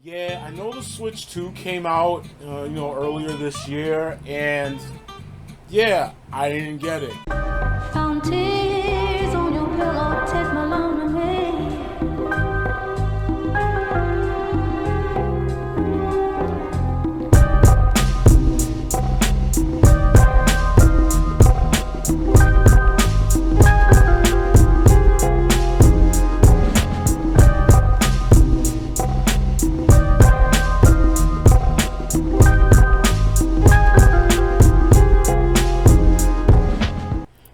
Yeah, I know the Switch 2 came out, earlier this year, and yeah, I didn't get it. Found tears on your pillow, take my lonely.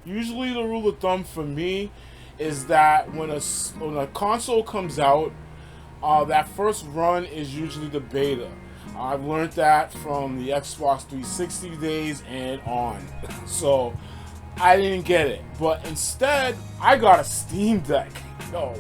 Usually, the rule of thumb for me is that when a console comes out, that first run is usually the beta. I've learned that from the Xbox 360 days and on. So I didn't get it, but instead I got a Steam Deck. Yo,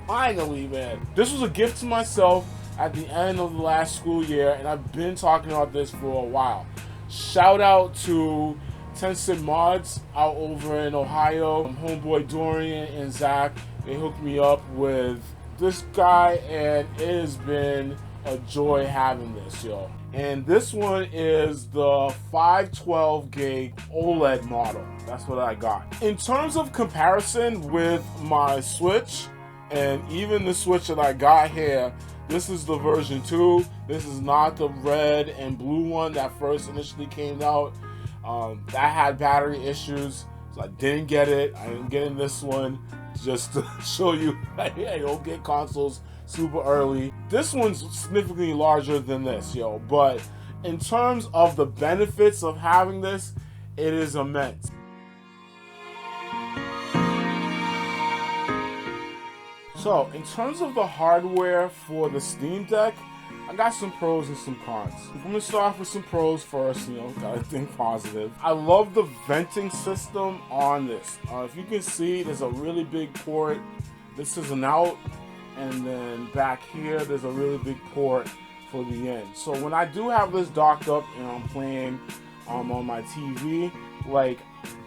finally, man! This was a gift to myself at the end of the last school year, and I've been talking about this for a while. Shout out to Tencent Mods out over in Ohio. Homeboy Dorian and Zach, they hooked me up with this guy, and it has been a joy having this, yo. And this one is the 512 gig OLED model. That's what I got. In terms of comparison with my Switch, and even the Switch that I got here, this is the version 2. This is not the red and blue one that first initially came out. That had battery issues, so I didn't get it. I didn't get in this one, just to show you I don't get consoles super early. This one's significantly larger than this, yo. But in terms of the benefits of having this, it is immense. So, in terms of the hardware for the Steam Deck, I got some pros and some cons. I'm gonna start off with some pros first, gotta think positive. I love the venting system on this. If you can see, there's a really big port. This is an out, and then back here, there's a really big port for the in. So when I do have this docked up and I'm playing on my TV, like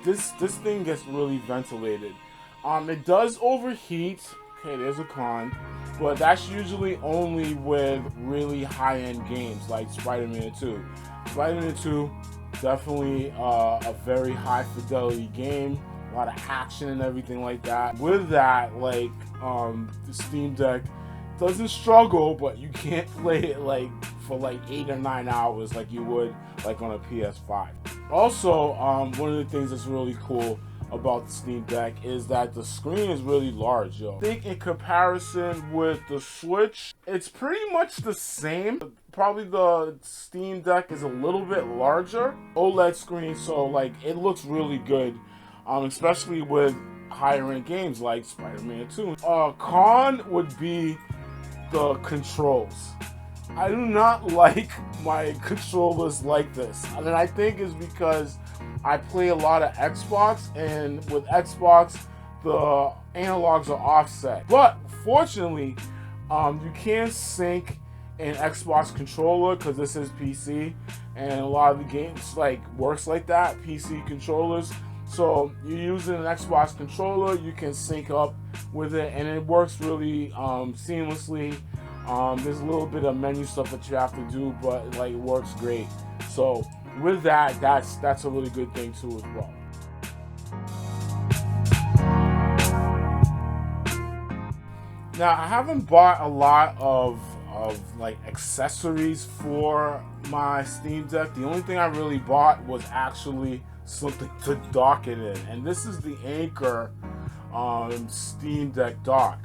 this thing gets really ventilated. It does overheat. Okay, there's a con, but that's usually only with really high-end games like Spider-Man 2. Spider-Man 2, definitely a very high-fidelity game, a lot of action and everything like that. With that, like, the Steam Deck doesn't struggle, but you can't play it like for like 8 or 9 hours like you would like on a PS5. Also, one of the things that's really cool about the Steam Deck is that the screen is really large, yo. I think in comparison with the Switch, it's pretty much the same. Probably the Steam Deck is a little bit larger. OLED screen, so like it looks really good, especially with higher end games like Spider-Man 2. Con would be the controls. I do not like my controllers like this, and I think it's because I play a lot of Xbox, and with Xbox, the analogs are offset. But fortunately, you can sync an Xbox controller because this is PC, and a lot of the games works like that, PC controllers. So you're using an Xbox controller, you can sync up with it, and it works really seamlessly. There's a little bit of menu stuff that you have to do, but it works great. So with that, that's a really good thing too as well. Now, I haven't bought a lot of accessories for my Steam Deck. The only thing I really bought was actually something to dock it in, and this is the Anchor Steam Deck dock.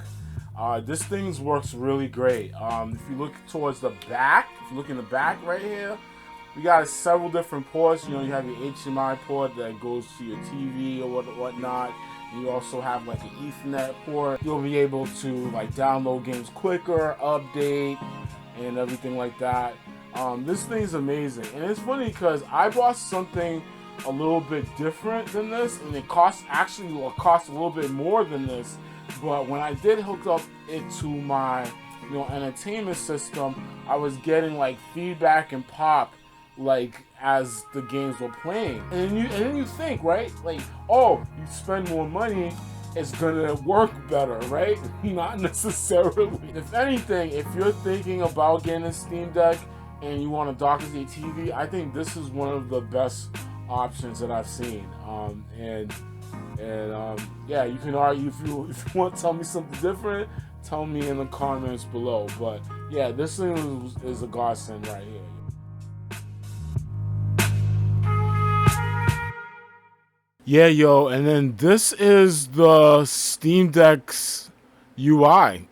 This thing works really great. If you look towards the back, if you look in the back right here, we got several different ports. You have your HDMI port that goes to your TV or whatnot. You also have an Ethernet port. You'll be able to download games quicker, update, and everything like that. This thing's amazing, and it's funny because I bought something a little bit different than this, and it cost a little bit more than this. But when I did hook up it to my entertainment system, I was getting feedback and pop as the games were playing, and then you think, right, oh, you spend more money, it's gonna work better, right? Not necessarily. If anything, if you're thinking about getting a Steam Deck and you want a Doctor Z TV, I think this is one of the best options that I've seen. Yeah, you can argue if you want to tell me something different, tell me in the comments below. But yeah, this thing is a godsend right here. Yeah, yo, and then this is the Steam Deck's UI.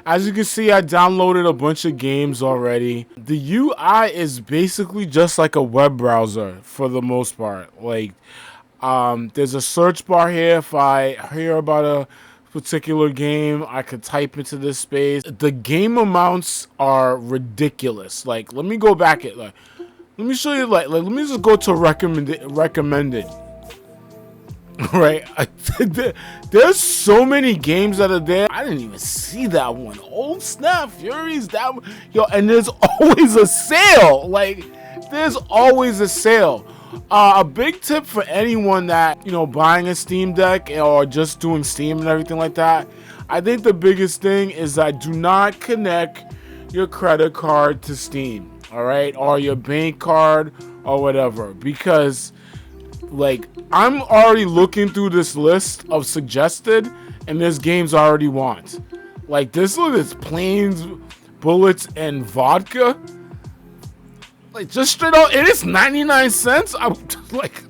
As you can see, I downloaded a bunch of games already. The UI is basically just like a web browser for the most part. Like, there's a search bar here. If I hear about a particular game, I could type into this space. The game amounts are ridiculous. Like, let me go back at let me show you. Like let me just go to recommended. Right, there's so many games that are there. I didn't even see that one. Oh snap, Furies, that one. Yo, and there's always a sale. Like, there's always a sale. A big tip for anyone that, you know, buying a Steam Deck or just doing Steam and everything like that, I think the biggest thing is that do not connect your credit card to Steam, all right, or your bank card or whatever, because like, I'm already looking through this list of suggested, and there's games I already want. Like, this one is Planes, Bullets, and Vodka. Like, just straight out, it is 99 cents. I'm like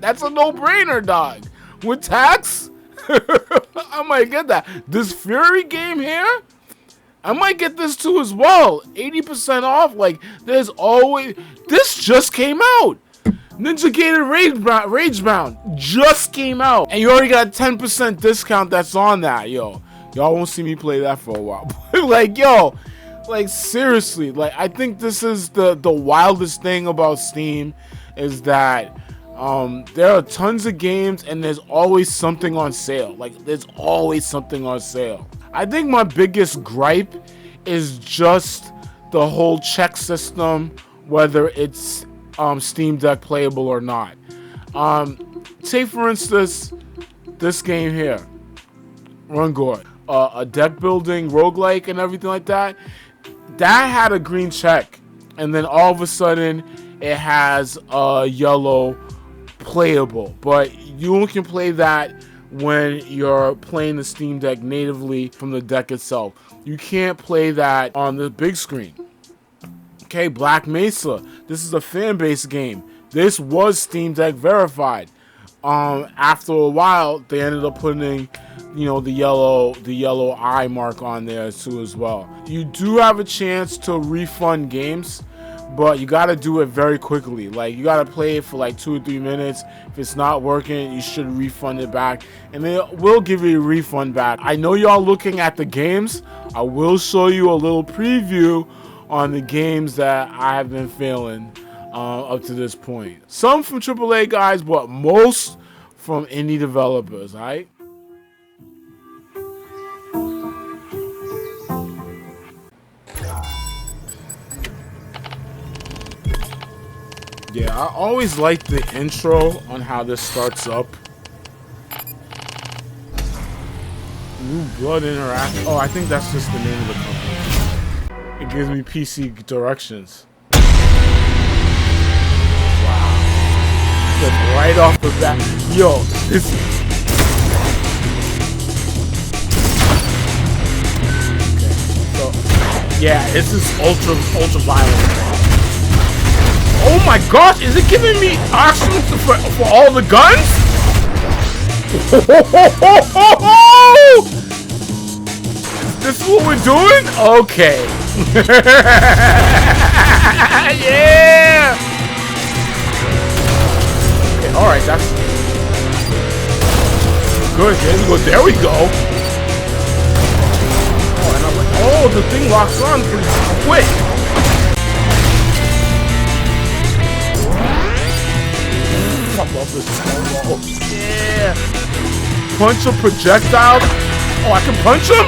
that's a no-brainer, dog. With tax, I might get that. This Fury game here, I might get this too as well. 80% off. Like, there's always, this just came out. Ninja Gaiden Ragebound just came out, and you already got a 10% discount that's on that, yo. Y'all won't see me play that for a while. Like, yo, like, seriously, like, I think this is the wildest thing about Steam is that there are tons of games, and there's always something on sale. Like, there's always something on sale. I think my biggest gripe is just the whole check system, whether it's Steam Deck playable or not. Say for instance, this game here, Rungor, a deck building roguelike and everything like that. That had a green check, and then all of a sudden it has a yellow playable. But you only can play that when you're playing the Steam Deck natively from the deck itself. You can't play that on the big screen. Okay, Black Mesa. This is a fan-based game. This was Steam Deck verified. After a while, they ended up putting, you know, the yellow eye mark on there too as well. You do have a chance to refund games, but you gotta do it very quickly. Like, you gotta play it for like 2 or 3 minutes. If it's not working, you should refund it back, and they will give you a refund back. I know y'all looking at the games. I will show you a little preview on the games that I have been feeling up to this point. Some from AAA guys, but most from indie developers, alright? Yeah, I always like the intro on how this starts up. New Blood Interaction. Oh, I think that's just the name of the company. It gives me PC directions. Wow. Just right off the bat. Yo, this is... Okay, so, yeah, this is ultra violent. Oh my gosh, is it giving me options for all the guns? This is what we're doing? Okay. Yeah! Okay, alright, that's good. There we go. Oh, the thing locks on pretty quick. I love this solo. Yeah. Punch a projectile. Oh, I can punch him?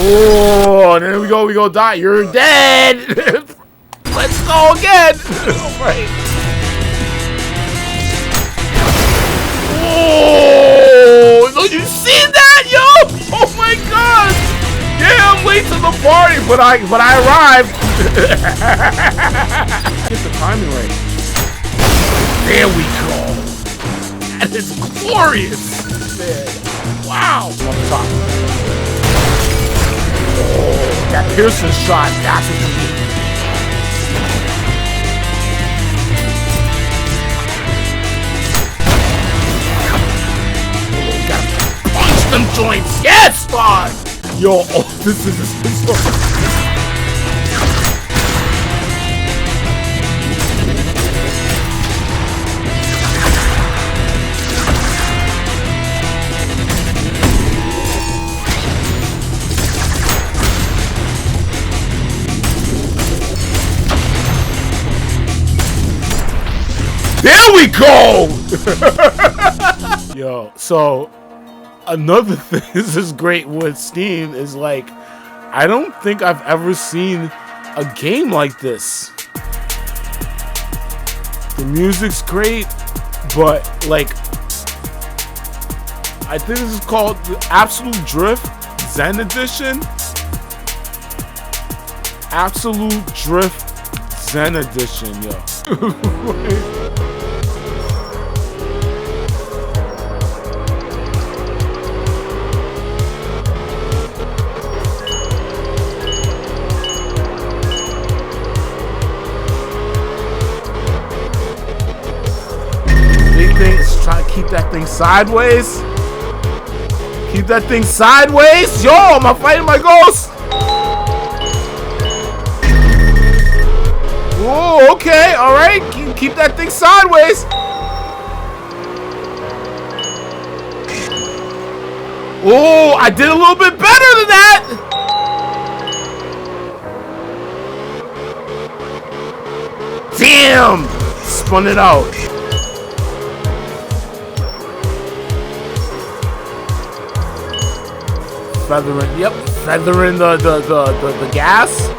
Oh, there we go, die. You're dead. Let's go again. Right. Oh, Oh, you see that, yo? Oh my god! Yeah, I'm late to the party, but I arrived. Get the timing right. There we go. That is glorious, man. Wow. On top. Oh, that Pearson shot. That's what you need. Oh, gotta punch them joints. Yes, Spawn. Yo, oh, this is so. There we go! Yo, so another thing this is great with Steam is like, I don't think I've ever seen a game like this. The music's great, but like, I think this is called the Absolute Drift Zen Edition. Absolute Drift Zen Edition, yo. Try to keep that thing sideways. Keep that thing sideways. Yo, am I fighting my ghost? Oh, okay. All right. Keep that thing sideways. Oh, I did a little bit better than that. Damn. Spun it out. Feathering, yep, feathering the gas.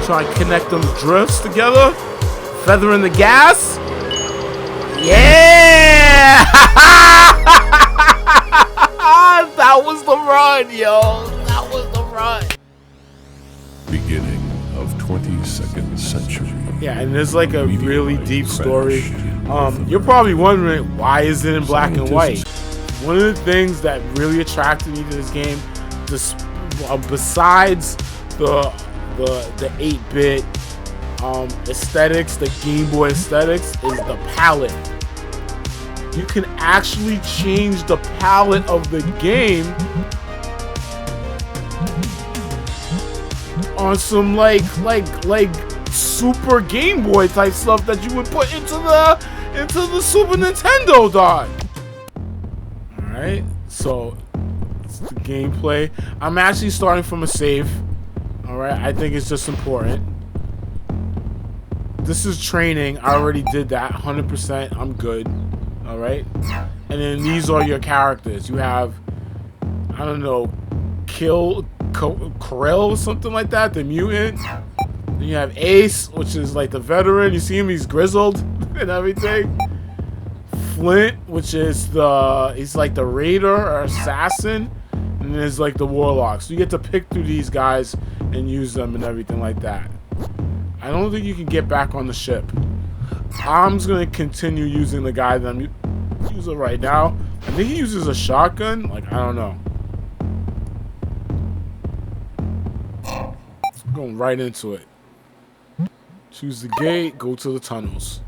Try and connect them drifts together. Feathering the gas. Yeah! That was the run, yo. That was the run. Beginning of 22nd century. Yeah, and there's like a really deep story. You're probably wondering, why is it in black and white? One of the things that really attracted me to this game, just besides the 8-bit aesthetics, the Game Boy aesthetics, is the palette. You can actually change the palette of the game on some like Super Game Boy type stuff that you would put into the Super Nintendo, dog. Alright, so it's the gameplay. I'm actually starting from a save. Alright, I think it's just important. This is training. I already did that 100%. I'm good. Alright. And then these are your characters. You have, I don't know, Corell or something like that, the mutant. Then you have Ace, which is like the veteran. You see him, he's grizzled and everything. Flint, which is he's like the raider or assassin. And then there's like the warlock. So you get to pick through these guys and use them and everything like that. I don't think you can get back on the ship. I'm just gonna continue using the guy that I'm using right now. I think he uses a shotgun. Like, I don't know. Going right into it. Choose the gate, go to the tunnels.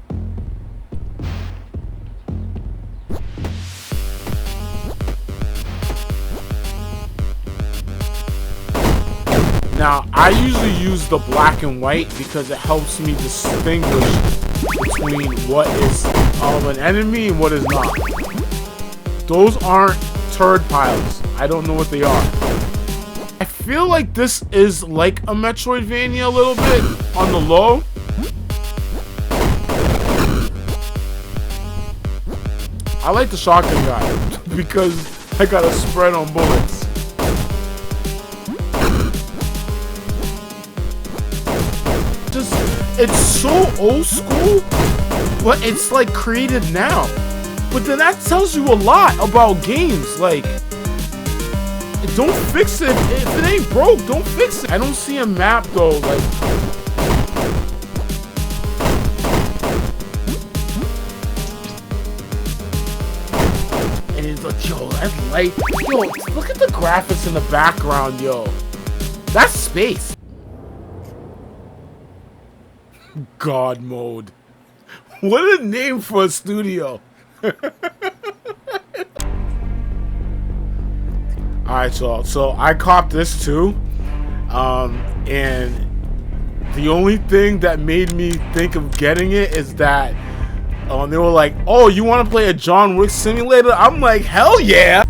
Now, I usually use the black and white because it helps me distinguish between what is an enemy and what is not. Those aren't turd piles. I don't know what they are. I feel like this is like a Metroidvania a little bit on the low. I like the shotgun guy because I got a spread on bullets. it's so old school, but it's like created now. But then that tells you a lot about games. Like, don't fix it. If it ain't broke, don't fix it. I don't see a map though. Like, and it's like, yo, that's light. Yo, look at the graphics in the background, yo. That's space. God mode. What a name for a studio. Alright, y'all. So I copped this too. And the only thing that made me think of getting it is that they were like, oh, you want to play a John Wick simulator? I'm like, hell yeah.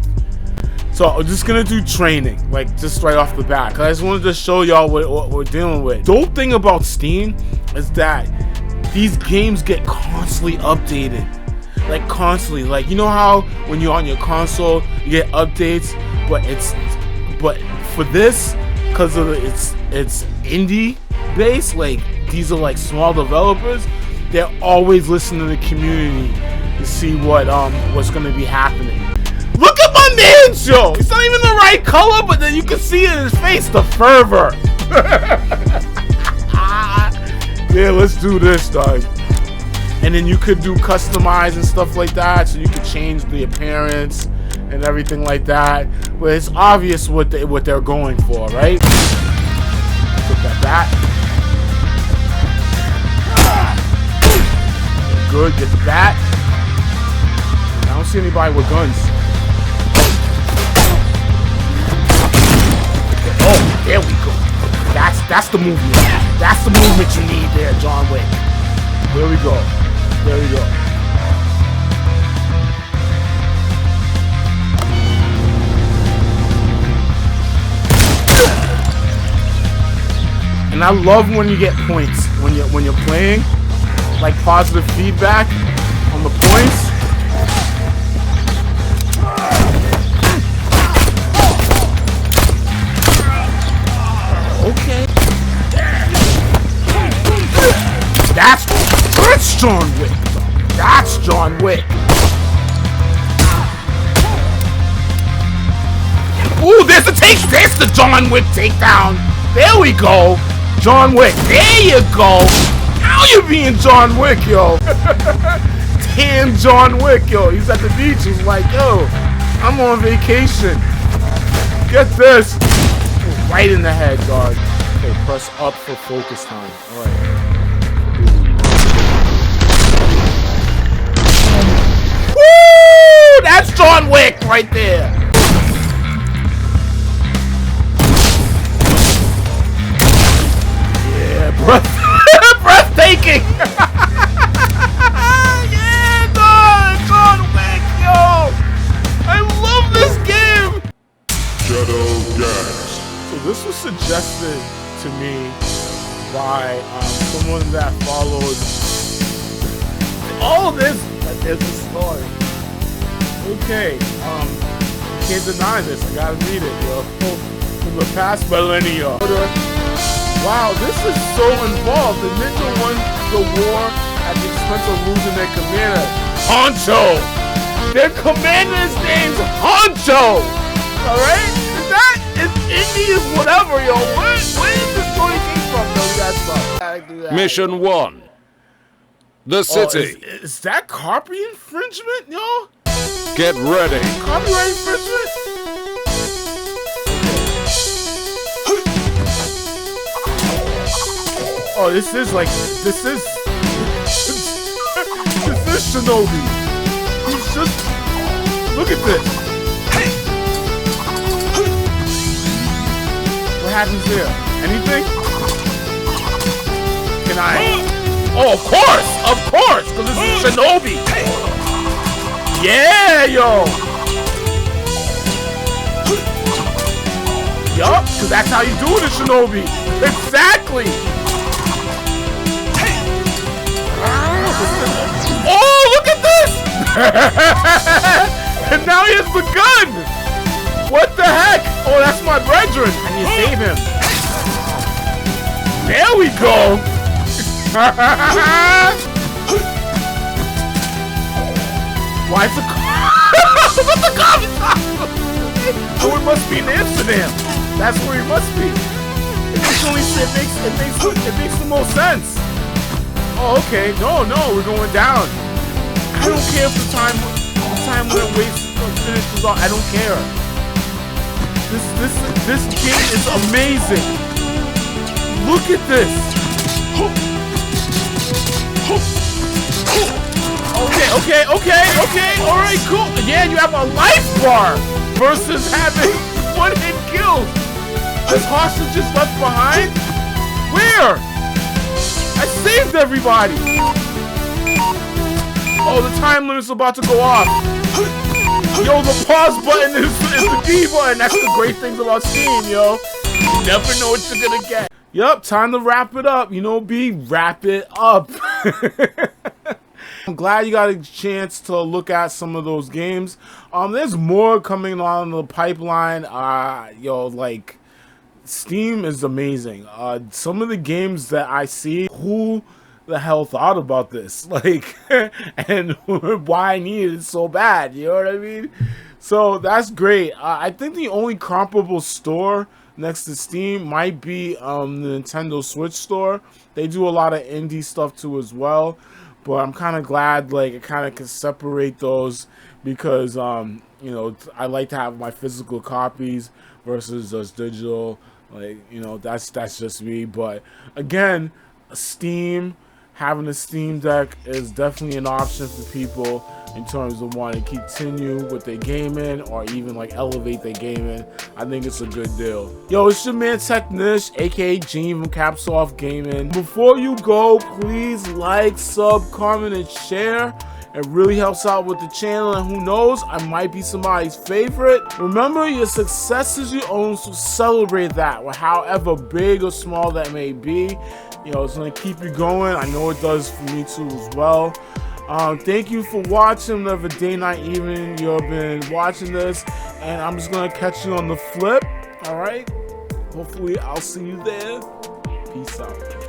So I'm just gonna do training, like just right off the bat, cause I just wanted to show y'all what we're dealing with. Dope thing about Steam is that these games get constantly updated, like constantly. Like, you know how when you're on your console you get updates, but for this, cause of it's indie based, like these are like small developers. They're always listening to the community to see what's gonna be happening. Look at my man, Joe! It's not even the right color, but then you can see in his face the fervor. Yeah, let's do this, dog. And then you could do customize and stuff like that, so you could change the appearance and everything like that. But it's obvious what they're going for, right? Put that back. Good, get the bat. I don't see anybody with guns. Oh, there we go. That's the movement. That's the movement you need there, John Wick. There we go. There we go. And I love when you get points when you're playing, like positive feedback on the points. Okay. That's John Wick. That's John Wick. Ooh, there's the John Wick takedown. There we go. John Wick. There you go. Now you're being John Wick, yo. Damn John Wick, yo. He's at the beach. He's like, yo, I'm on vacation. Get this. Right in the head, dog. Okay, press up for focus time. Alright. Woo! That's John Wick right there. Yeah, breathtaking. Yeah, dog. John Wick, yo. I love this game. Shadow Gas. So this was suggested to me by someone that follows all of this. There's a story. Okay, can't deny this. I gotta read it, yo. From the past millennia. Wow, this is so involved. The ninja won the war at the expense of losing their commander, Honcho. Their commander's name's Honcho. All right, is indie is whatever, yo. Where did this story came from, though? That's Mission 1. The city. Is that copy infringement, yo? Get ready. Copyright infringement? Oh, this is Shinobi. He's just, look at this. What happens there? Anything? Can I? Oh, of course, because this is Shinobi. Yeah, yo. Yup, because that's how you do it in Shinobi. Exactly. Oh, look at this! And now he has the gun! What the heck? Oh, that's my brethren. I need to save him. There we go. Why is the what's the coffee shop? Oh, it must be in Amsterdam. That's where he must be. It makes the most sense. Oh, okay. No, we're going down. I don't care if the time limit finishes off. I don't care. This game is amazing. Look at this. Okay. All right, cool. Yeah, you have a life bar versus having one-hit kills. This hostage just left behind? Where? I saved everybody. Oh, the time limit's about to go off. Yo, the pause button is the D button. That's the great things about Steam, yo. You never know what you're gonna get. Yup, time to wrap it up. You know, wrap it up. I'm glad you got a chance to look at some of those games. There's more coming on the pipeline. Yo, like, Steam is amazing. Some of the games that I see, who the hell thought about this? Like, and why I needed it so bad, you know what I mean? So that's great. I think the only comparable store next to Steam might be the Nintendo Switch store. They do a lot of indie stuff too as well. But I'm kind of glad, like, I kind of can separate those because, you know, I like to have my physical copies versus just digital. Like, you know, that's just me. But again, Steam, having a Steam Deck is definitely an option for people in terms of wanting to continue with their gaming or even like elevate their gaming. I think it's a good deal. Yo, it's your man Technish, aka Gene from Cappsoffgaming. Before you go, please like, sub, comment, and share. It really helps out with the channel, and who knows, I might be somebody's favorite. Remember, your success is your own, so celebrate that, however big or small that may be. You know, it's gonna keep you going. I know it does for me too as well. Thank you for watching. Whatever day, night, evening you've been watching this, and I'm just gonna catch you on the flip. All right. Hopefully, I'll see you there. Peace out.